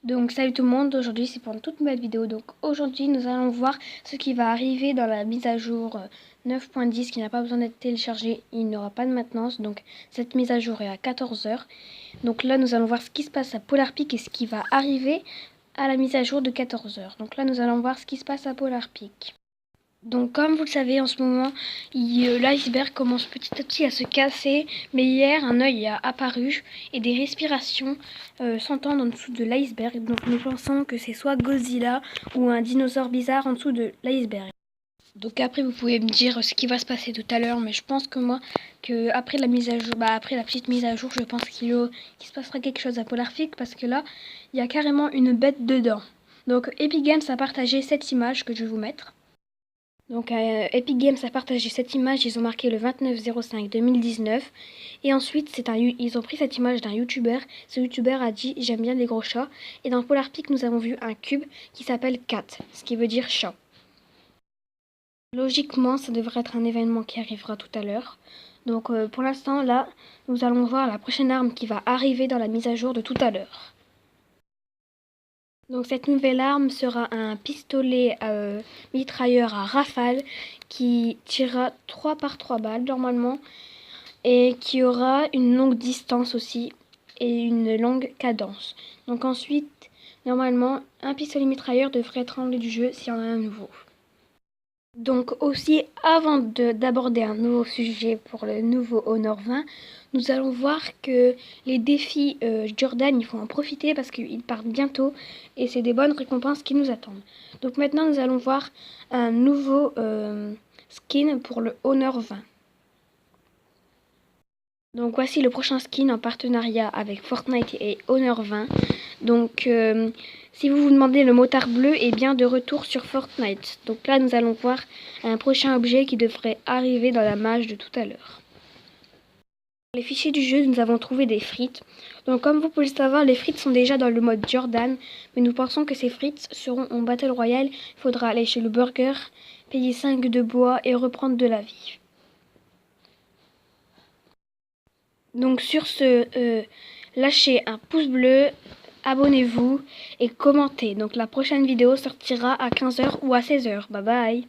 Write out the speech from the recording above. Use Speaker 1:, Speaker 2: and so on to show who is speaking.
Speaker 1: Donc salut tout le monde, aujourd'hui c'est pour une toute nouvelle vidéo. Donc aujourd'hui nous allons voir ce qui va arriver dans la mise à jour 9.10 qui n'a pas besoin d'être téléchargée, il n'y aura pas de maintenance. Donc cette mise à jour est à 14 h. Donc là nous allons voir ce qui se passe à Polar Peak et ce qui va arriver à la mise à jour de 14 h. Donc là nous allons voir ce qui se passe à Polar Peak. Donc comme vous le savez en ce moment, l'iceberg commence petit à petit à se casser, mais hier un œil a apparu et des respirations s'entendent en dessous de l'iceberg. Donc nous pensons que c'est soit Godzilla ou un dinosaure bizarre en dessous de l'iceberg. Donc après vous pouvez me dire ce qui va se passer tout à l'heure, mais je pense que moi, que après la mise à jour, après la petite mise à jour, je pense qu'il se passera quelque chose à Polar Peak parce que là, il y a carrément une bête dedans. Donc Epic Games a partagé cette image que je vais vous mettre. Donc Epic Games a partagé cette image, ils ont marqué le 29/05/2019 et ensuite ils ont pris cette image d'un youtubeur. Ce youtubeur a dit j'aime bien les gros chats et dans Polar Peak nous avons vu un cube qui s'appelle Cat, ce qui veut dire chat. Logiquement ça devrait être un événement qui arrivera tout à l'heure. Donc pour l'instant là nous allons voir la prochaine arme qui va arriver dans la mise à jour de tout à l'heure. Donc cette nouvelle arme sera un pistolet mitrailleur à rafale qui tirera 3 par 3 balles normalement et qui aura une longue distance aussi et une longue cadence. Donc ensuite, normalement, un pistolet mitrailleur devrait être enlevé du jeu s'il y en a un nouveau. Donc aussi, avant d'aborder un nouveau sujet pour le nouveau Honor 20, nous allons voir que les défis Jordan, il faut en profiter parce qu'ils partent bientôt et c'est des bonnes récompenses qui nous attendent. Donc maintenant, nous allons voir un nouveau skin pour le Honor 20. Donc voici le prochain skin en partenariat avec Fortnite et Honor 20. Donc si vous vous demandez, le motard bleu est bien de retour sur Fortnite. Donc là nous allons voir un prochain objet qui devrait arriver dans la mage de tout à l'heure. Dans les fichiers du jeu, nous avons trouvé des frites. Donc comme vous pouvez le savoir, les frites sont déjà dans le mode Jordan. Mais nous pensons que ces frites seront en Battle Royale. Il faudra aller chez le burger, payer 5 de bois et reprendre de la vie. Donc sur ce, lâchez un pouce bleu, abonnez-vous et commentez. Donc la prochaine vidéo sortira à 15 h ou à 16 h. Bye bye.